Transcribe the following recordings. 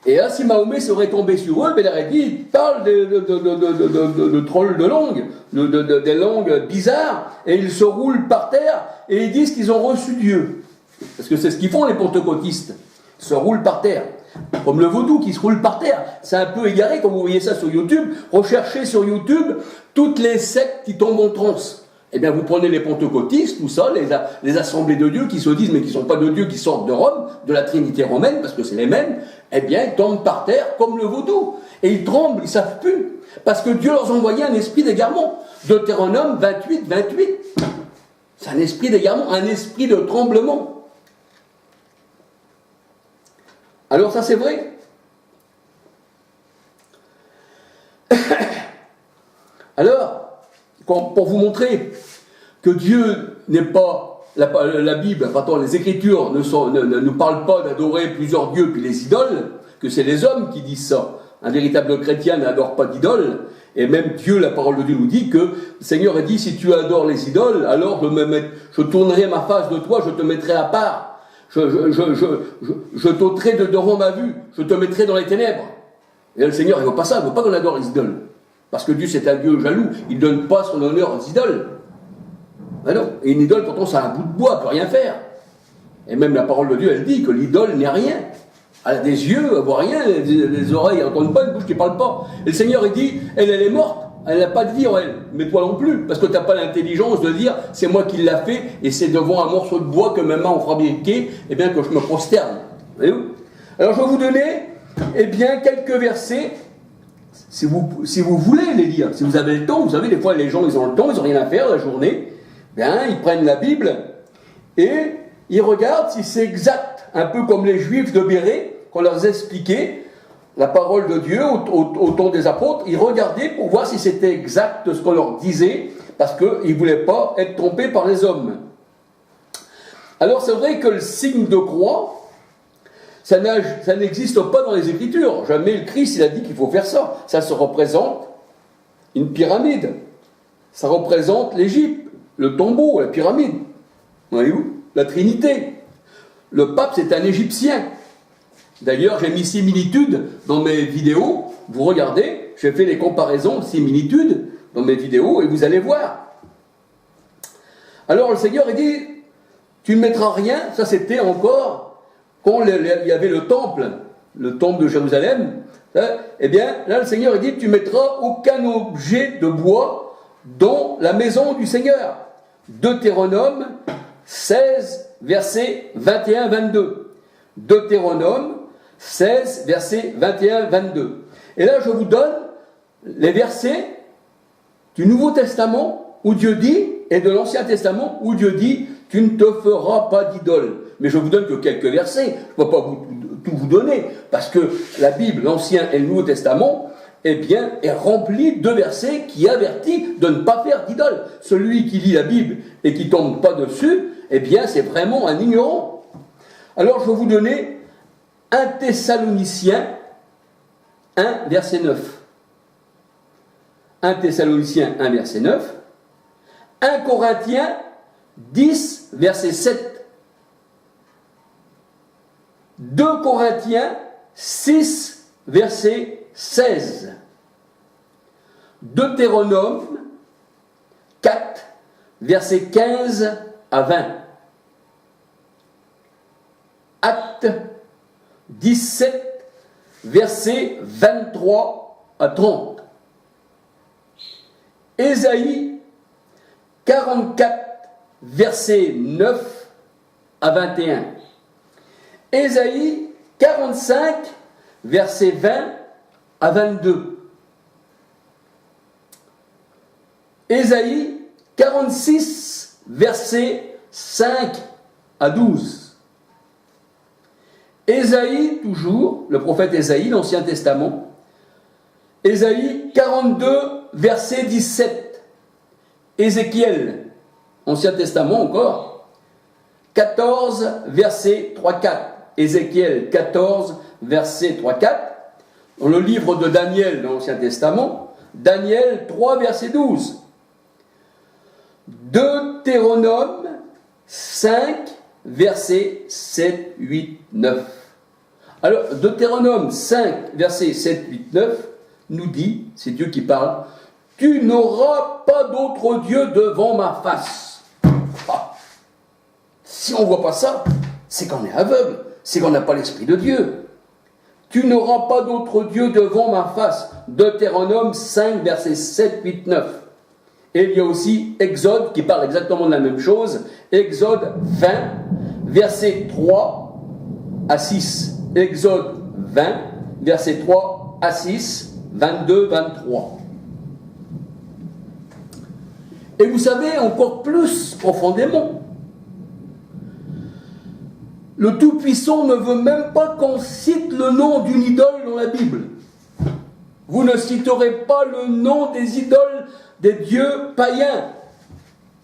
Et là, si Mahomet serait tombé sur eux, ben, il aurait dit, il parle de trolls de langue, des langues bizarres, et ils se roulent par terre, et ils disent qu'ils ont reçu Dieu. Parce que c'est ce qu'ils font, les pentecôtistes. Ils se roulent par terre. Comme le vaudou qui se roule par terre. C'est un peu égaré, quand vous voyez ça sur YouTube. Recherchez sur YouTube toutes les sectes qui tombent en transe. Eh bien, vous prenez les pentecôtistes, tout ça, les assemblées de Dieu qui se disent, mais qui ne sont pas de Dieu, qui sortent de Rome, de la Trinité romaine, parce que c'est les mêmes, eh bien, ils tombent par terre comme le vaudou. Et ils tremblent, ils ne savent plus. Parce que Dieu leur a envoyé un esprit d'égarement. Deutéronome 28, 28. C'est un esprit d'égarement, un esprit de tremblement. Alors ça, c'est vrai. Alors, pour vous montrer que Dieu n'est pas, la Bible, pardon, les Écritures ne nous parlent pas d'adorer plusieurs dieux puis les idoles, que c'est les hommes qui disent ça. Un véritable chrétien n'adore pas d'idoles, et même Dieu, la parole de Dieu nous dit que le Seigneur a dit, si tu adores les idoles, alors je tournerai ma face de toi, je te mettrai à part, je t'ôterai de devant ma vue, je te mettrai dans les ténèbres. Et le Seigneur, il ne veut pas ça, il ne veut pas qu'on adore les idoles. Parce que Dieu, c'est un Dieu jaloux. Il ne donne pas son honneur aux idoles. Ben non. Et une idole, pourtant, c'est un bout de bois, elle ne peut rien faire. Et même la parole de Dieu, elle dit que l'idole n'est rien. Elle a des yeux, elle ne voit rien, les oreilles, elle n'entend pas, une bouche qui ne parle pas. Et le Seigneur, il dit, elle est morte. Elle n'a pas de vie en elle. Mais toi non plus. Parce que tu n'as pas l'intelligence de dire, c'est moi qui l'a fait, et c'est devant un morceau de bois que mes mains ont fabriqué, eh bien, que je me prosterne. Voyez-vous ? Alors, je vais vous donner, eh bien, quelques versets. Si vous voulez les lire, si vous avez le temps, vous savez, des fois les gens, ils ont le temps, ils n'ont rien à faire la journée, bien, ils prennent la Bible et ils regardent si c'est exact, un peu comme les Juifs de Bérée, qu'on leur expliquait la parole de Dieu au temps des apôtres, ils regardaient pour voir si c'était exact ce qu'on leur disait, parce qu'ils ne voulaient pas être trompés par les hommes. Alors c'est vrai que le signe de croix, ça n'existe pas dans les Écritures. Jamais le Christ, il a dit qu'il faut faire ça. Ça se représente une pyramide. Ça représente l'Égypte, le tombeau, la pyramide. Voyez-vous ? La Trinité. Le pape, c'est un Égyptien. D'ailleurs, j'ai mis similitudes dans mes vidéos. Vous regardez, j'ai fait les comparaisons, similitudes dans mes vidéos, et vous allez voir. Alors, le Seigneur, il dit, tu ne mettras rien. Ça, c'était encore... Quand il y avait le temple de Jérusalem, eh bien, là, le Seigneur, il dit, tu ne mettras aucun objet de bois dans la maison du Seigneur. Deutéronome 16, versets 21-22. Deutéronome 16, versets 21-22. Et là, je vous donne les versets du Nouveau Testament où Dieu dit, et de l'Ancien Testament où Dieu dit, tu ne te feras pas d'idole. Mais je vous donne que quelques versets, je ne peux pas tout vous donner, parce que la Bible, l'Ancien et le Nouveau Testament, eh bien, est rempli de versets qui avertissent de ne pas faire d'idole. Celui qui lit la Bible et qui ne tombe pas dessus, eh bien, c'est vraiment un ignorant. Alors, je vais vous donner 1 Thessaloniciens 1, verset 9. 1 Thessaloniciens 1, verset 9. 1 Corinthiens 10, verset 7. 2 Corinthiens 6, verset 16. Deutéronome 4, verset 15 à 20. Actes 17, verset 23 à 30. Ésaïe 44, verset 9 à 21. Ésaïe 45, verset 20 à 22. Ésaïe 46, verset 5 à 12. Ésaïe, toujours, le prophète Ésaïe, l'Ancien Testament. Ésaïe 42, verset 17. Ézéchiel, Ancien Testament encore. 14, verset 3-4. Ézéchiel 14, verset 3-4. Dans le livre de Daniel, dans l'Ancien Testament, Daniel 3, verset 12. Deutéronome 5, versets 7, 8, 9. Alors, Deutéronome 5, versets 7, 8, 9, nous dit, c'est Dieu qui parle, « Tu n'auras pas d'autre Dieu devant ma face. » Si on ne voit pas ça, c'est qu'on est aveugle, c'est qu'on n'a pas l'Esprit de Dieu. « Tu n'auras pas d'autre Dieu devant ma face. » Deutéronome 5, versets 7, 8, 9. Et il y a aussi Exode qui parle exactement de la même chose. Exode 20, versets 3 à 6. Exode 20, versets 3 à 6, 22, 23. Et vous savez, encore plus profondément, le Tout-Puissant ne veut même pas qu'on cite le nom d'une idole dans la Bible. Vous ne citerez pas le nom des idoles des dieux païens.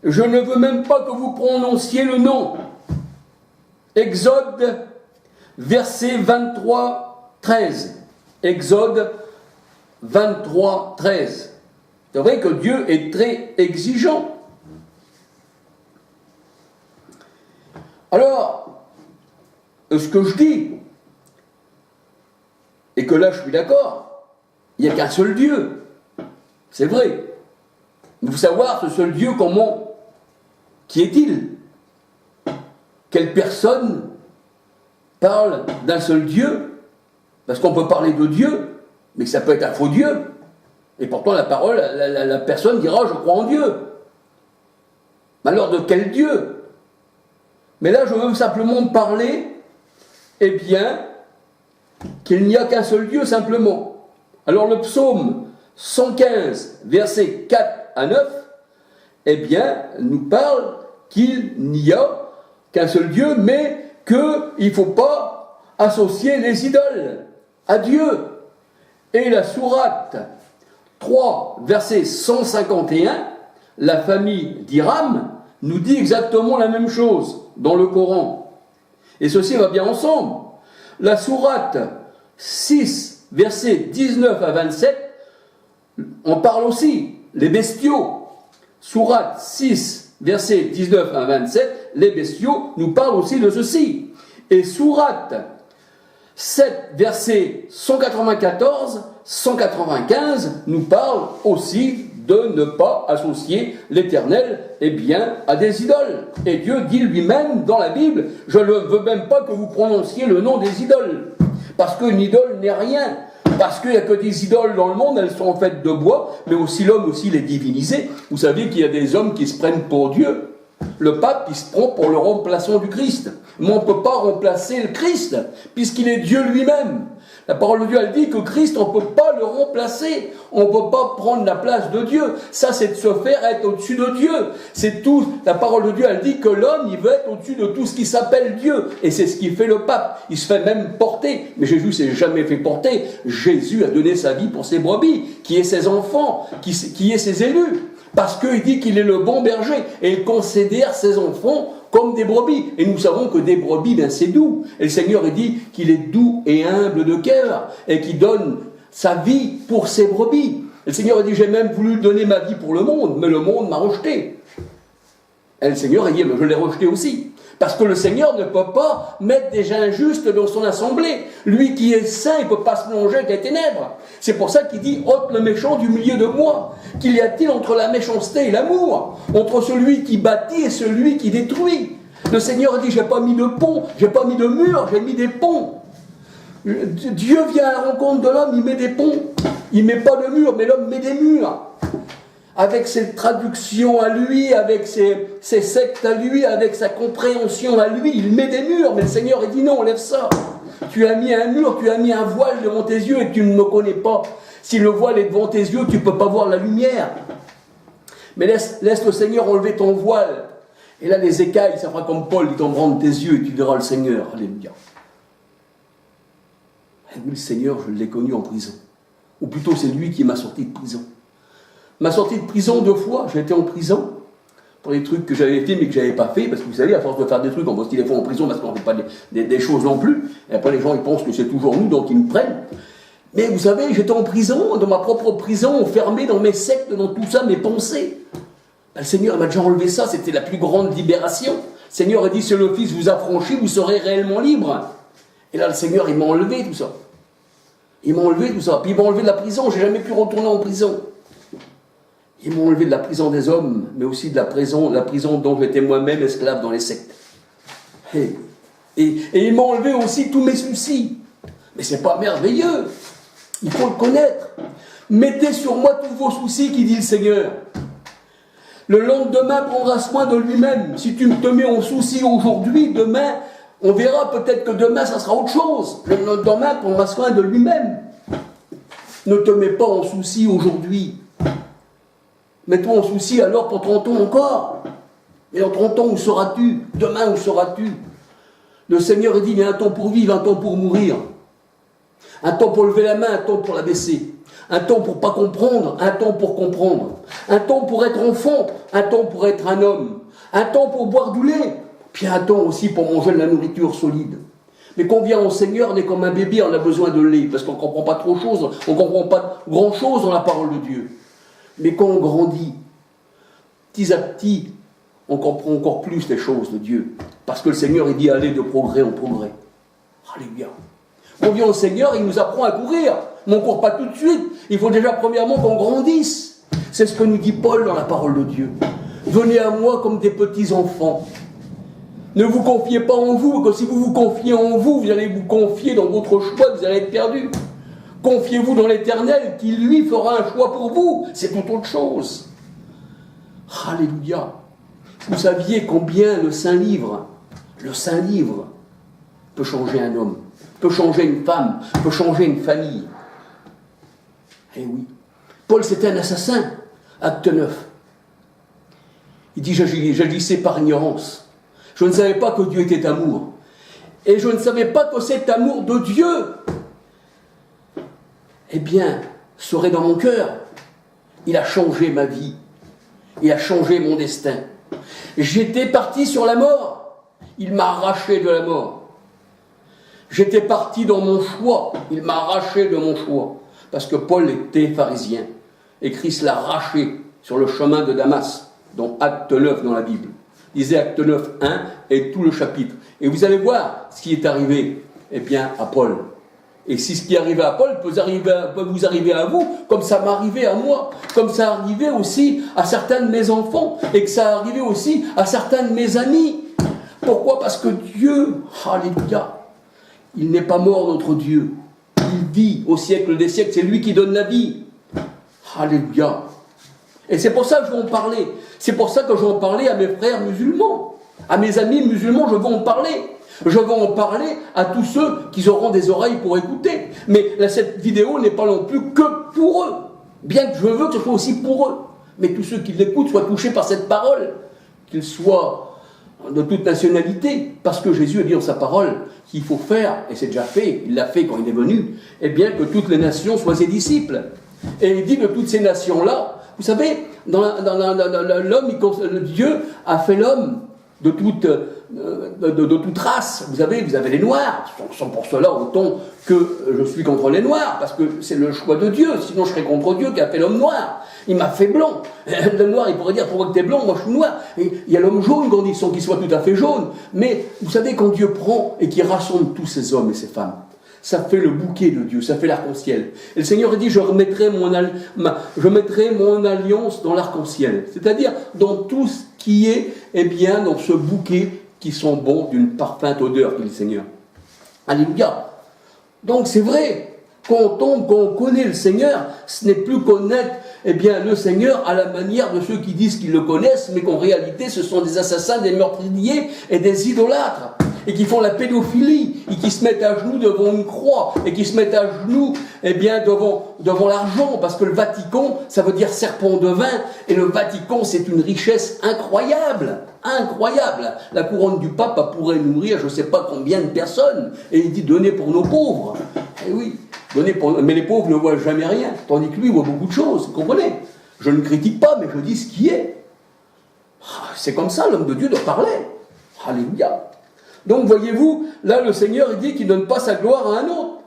Je ne veux même pas que vous prononciez le nom. Exode, verset 23, 13. Exode 23, 13. C'est vrai que Dieu est très exigeant. Alors, ce que je dis, et que là je suis d'accord, il n'y a qu'un seul Dieu. C'est vrai. Il faut savoir ce seul Dieu, comment, qui est-il? Quelle personne parle d'un seul Dieu? Parce qu'on peut parler de Dieu, mais que ça peut être un faux Dieu. Et pourtant la parole, la personne dira « je crois en Dieu ». Mais alors de quel Dieu? Mais là je veux simplement parler, eh bien, qu'il n'y a qu'un seul Dieu simplement. Alors le psaume 115, versets 4 à 9, eh bien, nous parle qu'il n'y a qu'un seul Dieu, mais qu'il ne faut pas associer les idoles à Dieu. Et la sourate 3, verset 151, la famille d'Hiram nous dit exactement la même chose dans le Coran. Et ceci va bien ensemble. La sourate 6, verset 19 à 27, on parle aussi, les bestiaux. Sourate 6, verset 19 à 27, les bestiaux nous parlent aussi de ceci. Et sourate 7, verset 194, 195 nous parle aussi de ne pas associer l'Éternel, eh bien, à des idoles. Et Dieu dit lui-même dans la Bible, je ne veux même pas que vous prononciez le nom des idoles, parce qu'une idole n'est rien. Parce qu'il n'y a que des idoles dans le monde, elles sont faites de bois, mais aussi l'homme aussi les divinisé. Vous savez qu'il y a des hommes qui se prennent pour Dieu. Le pape, il se prend pour le remplaçant du Christ. Mais on ne peut pas remplacer le Christ, puisqu'il est Dieu lui-même. La parole de Dieu, elle dit que Christ, on ne peut pas le remplacer. On ne peut pas prendre la place de Dieu. Ça, c'est de se faire être au-dessus de Dieu. C'est tout. La parole de Dieu, elle dit que l'homme, il veut être au-dessus de tout ce qui s'appelle Dieu. Et c'est ce qui fait le pape. Il se fait même porter. Mais Jésus s'est jamais fait porter. Jésus a donné sa vie pour ses brebis, qui est ses enfants, qui est ses élus. Parce qu'il dit qu'il est le bon berger. Et il considère ses enfants comme des brebis. Et nous savons que des brebis, ben, c'est doux. Et le Seigneur, il dit qu'il est doux et humble de cœur. Et qu'il donne sa vie pour ses brebis. Et le Seigneur a dit, j'ai même voulu donner ma vie pour le monde, mais le monde m'a rejeté. Et le Seigneur a dit, je l'ai rejeté aussi. Parce que le Seigneur ne peut pas mettre des injustes dans son assemblée. Lui qui est saint, il ne peut pas se plonger avec les ténèbres. C'est pour ça qu'il dit, ôte le méchant du milieu de moi. Qu'il y a-t-il entre la méchanceté et l'amour? Entre celui qui bâtit et celui qui détruit? Le Seigneur a dit, j'ai pas mis de pont, j'ai pas mis de mur, j'ai mis des ponts. Dieu vient à la rencontre de l'homme, il met des ponts. Il ne met pas de murs, mais l'homme met des murs. Avec ses traductions à lui, avec ses sectes à lui, avec sa compréhension à lui, il met des murs. Mais le Seigneur, il dit non, enlève ça. Tu as mis un mur, tu as mis un voile devant tes yeux et tu ne me connais pas. Si le voile est devant tes yeux, tu ne peux pas voir la lumière. Mais laisse le Seigneur enlever ton voile. Et là, les écailles, ça fera comme Paul, ils tomberont de tes yeux et tu verras le Seigneur. Alléluia. Et oui, le Seigneur, je l'ai connu en prison. Ou plutôt, c'est lui qui m'a sorti de prison. M'a sorti de prison 2 fois. J'ai été en prison pour les trucs que j'avais fait mais que je n'avais pas fait. Parce que vous savez, à force de faire des trucs, on va aussi les faire en prison parce qu'on ne fait pas des choses non plus. Et après, les gens, ils pensent que c'est toujours nous, donc ils nous prennent. Mais vous savez, j'étais en prison, dans ma propre prison, enfermé dans mes sectes, dans tout ça, mes pensées. Le Seigneur m'a déjà enlevé ça, c'était la plus grande libération. Le Seigneur a dit, si le Fils vous affranchit, vous serez réellement libre. Et là, le Seigneur, il m'a enlevé tout ça. Il m'a enlevé tout ça. Puis il m'a enlevé de la prison, j'ai jamais pu retourner en prison. Il m'a enlevé de la prison des hommes, mais aussi de la prison dont j'étais moi-même esclave dans les sectes. Et il m'a enlevé aussi tous mes soucis. Mais c'est pas merveilleux. Il faut le connaître. Mettez sur moi tous vos soucis, qui dit le Seigneur. Le lendemain prendra soin de lui-même. Si tu te mets en souci aujourd'hui, demain, on verra peut-être que demain, ça sera autre chose. Le lendemain prendra soin de lui-même. Ne te mets pas en souci aujourd'hui. Mets-toi en souci alors pour 30 ans encore. Et dans 30 ans, où seras-tu? Demain, où seras-tu? Le Seigneur dit, il y a un temps pour vivre, un temps pour mourir. Un temps pour lever la main, un temps pour la baisser. Un temps pour pas comprendre, un temps pour comprendre. Un temps pour être enfant, un temps pour être un homme. Un temps pour boire du lait, puis un temps aussi pour manger de la nourriture solide. Mais quand on vient au Seigneur, on est comme un bébé, on a besoin de lait, parce qu'on ne comprend pas trop de choses, on ne comprend pas grand-chose dans la parole de Dieu. Mais quand on grandit, petit à petit, on comprend encore plus les choses de Dieu. Parce que le Seigneur, il dit aller de progrès en progrès. Alléluia. Quand on vient au Seigneur, il nous apprend à courir. Mais on ne court pas tout de suite. Il faut déjà premièrement qu'on grandisse. C'est ce que nous dit Paul dans la parole de Dieu. Venez à moi comme des petits enfants. Ne vous confiez pas en vous, que si vous vous confiez en vous, vous allez vous confier dans votre choix, vous allez être perdu. Confiez-vous dans l'Éternel, qui lui fera un choix pour vous. C'est tout autre chose. Alléluia. Vous saviez combien le Saint-Livre peut changer un homme, peut changer une femme, peut changer une famille. Eh oui. Paul, c'était un assassin. Acte 9. Il dit, j'agissais par ignorance. Je ne savais pas que Dieu était amour. Et je ne savais pas que cet amour de Dieu, eh bien, serait dans mon cœur. Il a changé ma vie. Il a changé mon destin. J'étais parti sur la mort. Il m'a arraché de la mort. J'étais parti dans mon choix. Il m'a arraché de mon choix. Parce que Paul était pharisien. Et Christ l'a arraché sur le chemin de Damas, dans Acte 9 dans la Bible. Lisez Acte 9, 1 et tout le chapitre. Et vous allez voir ce qui est arrivé, eh bien, à Paul. Et si ce qui est arrivé à Paul peut vous arriver à vous, comme ça m'arrivait à moi, comme ça arrivait aussi à certains de mes enfants, et que ça arrivait aussi à certains de mes amis. Pourquoi? Parce que Dieu, alléluia, il n'est pas mort notre Dieu. Il vit au siècle des siècles, c'est lui qui donne la vie. Alléluia. Et c'est pour ça que je vais en parler. C'est pour ça que je vais en parler à mes frères musulmans, à mes amis musulmans, je vais en parler. Je vais en parler à tous ceux qui auront des oreilles pour écouter. Mais là, cette vidéo n'est pas non plus que pour eux. Bien que je veux que ce soit aussi pour eux. Mais tous ceux qui l'écoutent soient touchés par cette parole. Qu'ils soient de toute nationalité. Parce que Jésus a dit dans sa parole qu'il faut faire, et c'est déjà fait, il l'a fait quand il est venu, eh bien que toutes les nations soient ses disciples. Et il dit de toutes ces nations-là, vous savez, Dieu a fait l'homme de toute race. Vous avez les Noirs, sont pour cela autant que je suis contre les Noirs, parce que c'est le choix de Dieu, sinon je serais contre Dieu qui a fait l'homme noir. Il m'a fait blanc. Le noir, il pourrait dire, pourquoi que t'es blanc, moi je suis noir. Et il y a l'homme jaune, quand ils sont qu'il soit tout à fait jaune. Mais vous savez, quand Dieu prend et qu'il rassemble tous ces hommes et ces femmes, ça fait le bouquet de Dieu, ça fait l'arc-en-ciel. Et le Seigneur dit, je mettrai mon alliance dans l'arc-en-ciel. C'est-à-dire dans tout ce qui est, eh bien, dans ce bouquet qui sont bons d'une parfaite odeur, dit le Seigneur. Alléluia. Donc c'est vrai, quand on connaît le Seigneur, ce n'est plus connaître, eh bien, le Seigneur à la manière de ceux qui disent qu'ils le connaissent, mais qu'en réalité ce sont des assassins, des meurtriers et des idolâtres. Et qui font la pédophilie, et qui se mettent à genoux devant une croix, et qui se mettent à genoux, eh bien, devant l'argent, parce que le Vatican, ça veut dire serpent de vin, et le Vatican, c'est une richesse incroyable, incroyable. La couronne du pape pourrait nourrir je ne sais pas combien de personnes, et il dit, donnez pour nos pauvres. Eh oui, mais les pauvres ne voient jamais rien, tandis que lui voit beaucoup de choses, vous comprenez? Je ne critique pas, mais je dis ce qui est. C'est comme ça, l'homme de Dieu doit parler. Alléluia. Donc, voyez-vous, là, le Seigneur, il dit qu'il ne donne pas sa gloire à un autre.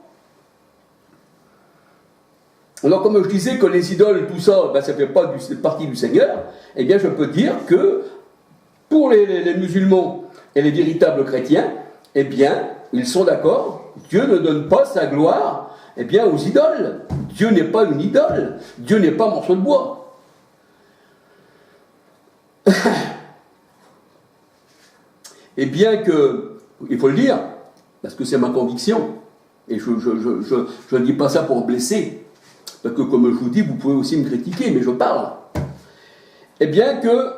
Alors, comme je disais que les idoles, tout ça, ben, ça ne fait pas partie du Seigneur, eh bien, je peux dire que pour les musulmans et les véritables chrétiens, eh bien, ils sont d'accord Dieu ne donne pas sa gloire, eh bien, aux idoles. Dieu n'est pas une idole. Dieu n'est pas un morceau de bois. Et bien que, il faut le dire, parce que c'est ma conviction, et je ne dis pas ça pour blesser, parce que comme je vous dis, vous pouvez aussi me critiquer, mais je parle. Eh bien que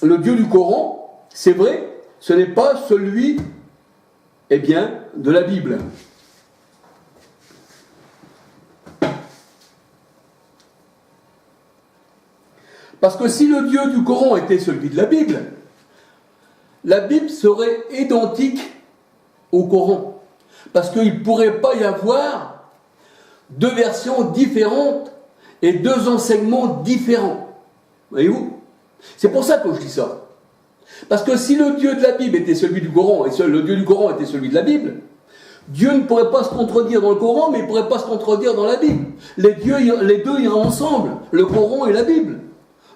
le Dieu du Coran, c'est vrai, ce n'est pas celui, eh bien, de la Bible. Parce que si le Dieu du Coran était celui de la Bible serait identique au Coran. Parce qu'il ne pourrait pas y avoir deux versions différentes et deux enseignements différents. Voyez-vous? C'est pour ça que je dis ça. Parce que si le Dieu de la Bible était celui du Coran, et le Dieu du Coran était celui de la Bible, Dieu ne pourrait pas se contredire dans le Coran, mais il ne pourrait pas se contredire dans la Bible. Les deux iraient ensemble, le Coran et la Bible.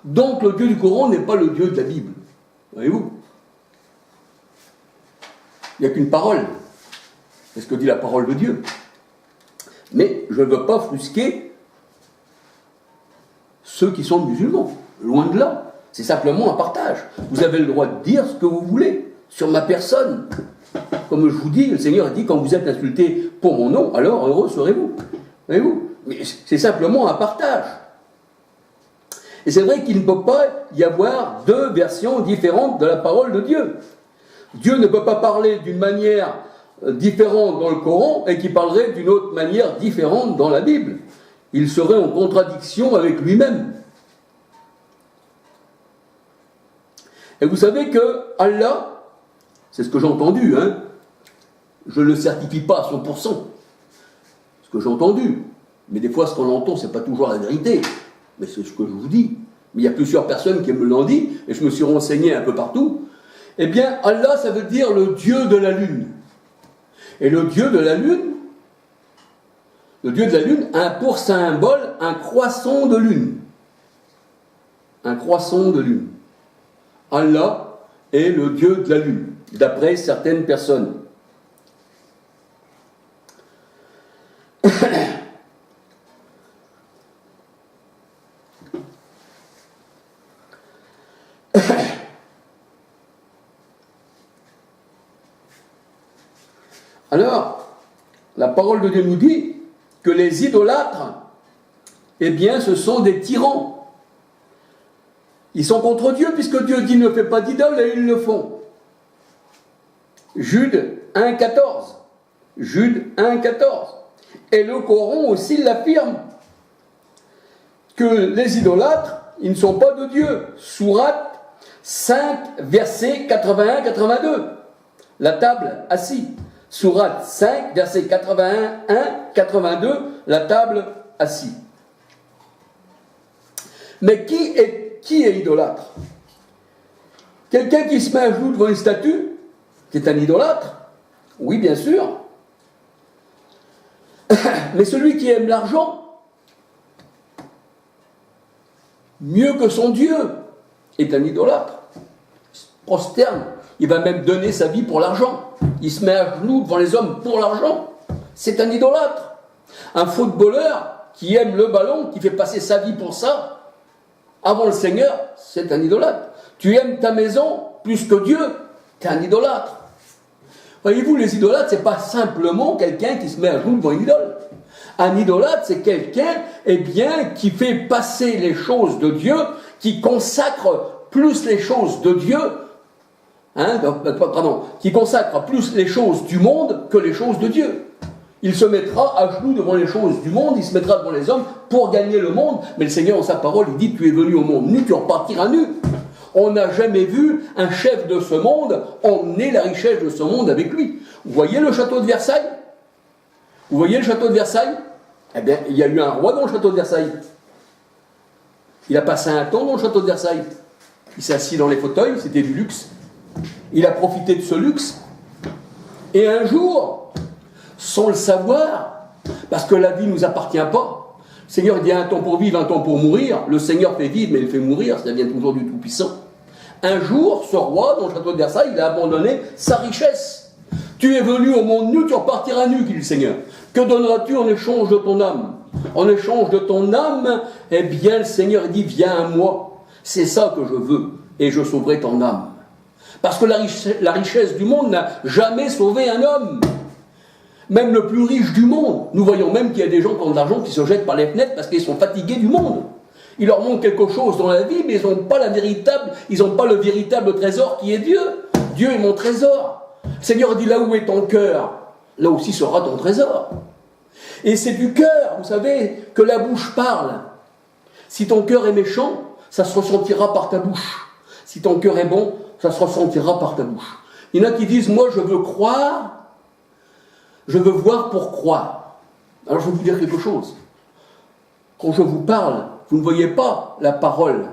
Donc le Dieu du Coran n'est pas le Dieu de la Bible. Voyez-vous? Il n'y a qu'une parole. C'est ce que dit la parole de Dieu. Mais je ne veux pas frusquer ceux qui sont musulmans. Loin de là. C'est simplement un partage. Vous avez le droit de dire ce que vous voulez sur ma personne. Comme je vous dis, le Seigneur a dit, quand vous êtes insulté pour mon nom, alors heureux serez-vous. Voyez-vous? Mais c'est simplement un partage. Et c'est vrai qu'il ne peut pas y avoir deux versions différentes de la parole de Dieu. Dieu ne peut pas parler d'une manière différente dans le Coran et qui parlerait d'une autre manière différente dans la Bible. Il serait en contradiction avec lui-même. Et vous savez que Allah, c'est ce que j'ai entendu, hein, je ne le certifie pas à 100%, ce que j'ai entendu, mais des fois ce qu'on entend, ce n'est pas toujours la vérité, mais c'est ce que je vous dis. Mais il y a plusieurs personnes qui me l'ont dit, et je me suis renseigné un peu partout. Eh bien, Allah, ça veut dire le Dieu de la Lune. Et le Dieu de la Lune a pour symbole un croissant de lune. Un croissant de lune. Allah est le Dieu de la Lune, d'après certaines personnes. Alors, la parole de Dieu nous dit que les idolâtres, eh bien, ce sont des tyrans. Ils sont contre Dieu, puisque Dieu dit ne fais pas d'idole, et ils le font. Jude 1,14. Jude 1,14. Et le Coran aussi l'affirme, que les idolâtres, ils ne sont pas de Dieu. Sourate 5, versets 81-82. La table assis. Sourate 5, versets 81-82. La table assis. Mais qui est idolâtre? Quelqu'un qui se met à genoux devant une statue, qui est un idolâtre? Oui, bien sûr. Mais celui qui aime l'argent, mieux que son Dieu, est un idolâtre. Il se prosterne. Il va même donner sa vie pour l'argent. Il se met à genoux devant les hommes pour l'argent. C'est un idolâtre. Un footballeur qui aime le ballon, qui fait passer sa vie pour ça, avant le Seigneur, c'est un idolâtre. Tu aimes ta maison plus que Dieu, tu es un idolâtre. Voyez-vous, les idolâtres, ce n'est pas simplement quelqu'un qui se met à genoux devant une idole. Un idolâtre, c'est quelqu'un, eh bien, qui fait passer les choses de Dieu, qui consacre plus les choses de Dieu, qui consacre plus les choses du monde que les choses de Dieu. Il se mettra à genoux devant les choses du monde, il se mettra devant les hommes pour gagner le monde. Mais le Seigneur, en sa parole, il dit, tu es venu au monde nu, tu repartiras nu. On n'a jamais vu un chef de ce monde emmener la richesse de ce monde avec lui. Vous voyez le château de Versailles? Vous voyez le château de Versailles? Eh bien, il y a eu un roi dans le château de Versailles. Il a passé un temps dans le château de Versailles. Il s'est assis dans les fauteuils, c'était du luxe. Il a profité de ce luxe. Et un jour, sans le savoir, parce que la vie ne nous appartient pas, le Seigneur dit un temps pour vivre, un temps pour mourir. Le Seigneur fait vivre, mais il fait mourir, ça vient toujours du Tout-Puissant. Un jour, ce roi, dans le château de Versailles, il a abandonné sa richesse. Tu es venu au monde nu, tu repartiras nu, dit le Seigneur. Que donneras-tu en échange de ton âme? En échange de ton âme, eh bien, le Seigneur dit, viens à moi. C'est ça que je veux, et je sauverai ton âme. Parce que la richesse du monde n'a jamais sauvé un homme. Même le plus riche du monde. Nous voyons même qu'il y a des gens qui ont de l'argent qui se jettent par les fenêtres parce qu'ils sont fatigués du monde. Il leur manque quelque chose dans la vie, mais ils n'ont pas le véritable trésor qui est Dieu. Dieu est mon trésor. Le Seigneur dit, là où est ton cœur, là aussi sera ton trésor. Et c'est du cœur, vous savez, que la bouche parle. Si ton cœur est méchant, ça se ressentira par ta bouche. Si ton cœur est bon, ça se ressentira par ta bouche. Il y en a qui disent, moi je veux croire, je veux voir pour croire. Alors je vais vous dire quelque chose. Quand je vous parle, vous ne voyez pas la parole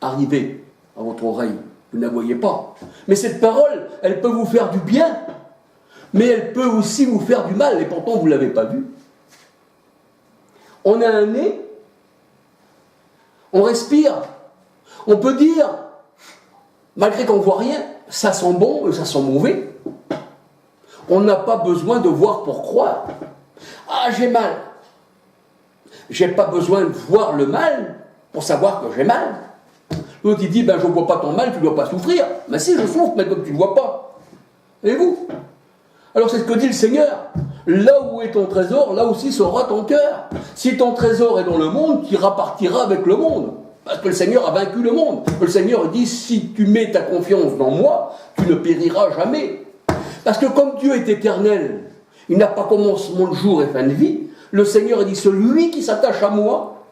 arriver à votre oreille. Vous ne la voyez pas. Mais cette parole, elle peut vous faire du bien, mais elle peut aussi vous faire du mal, et pourtant vous ne l'avez pas vu. On a un nez, on respire, on peut dire, malgré qu'on ne voit rien, ça sent bon et ça sent mauvais. On n'a pas besoin de voir pour croire. Ah, j'ai mal. J'ai pas besoin de voir le mal pour savoir que j'ai mal. L'autre il dit, ben je ne vois pas ton mal, tu ne dois pas souffrir. Mais si, je souffre, mais comme tu ne le vois pas. Et vous? Alors c'est ce que dit le Seigneur. Là où est ton trésor, là aussi sera ton cœur. Si ton trésor est dans le monde, tu repartiras avec le monde. Parce que le Seigneur a vaincu le monde. Le Seigneur dit, si tu mets ta confiance dans moi, tu ne périras jamais. Parce que comme Dieu est éternel, il n'a pas commencement de jour et fin de vie, le Seigneur a dit, celui qui s'attache à moi,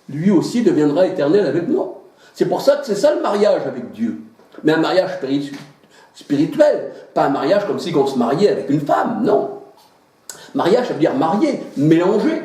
lui aussi deviendra éternel avec moi. C'est pour ça que c'est ça le mariage avec Dieu. Mais un mariage spirituel, pas un mariage comme si on se mariait avec une femme, non. Mariage, ça veut dire marier, mélanger.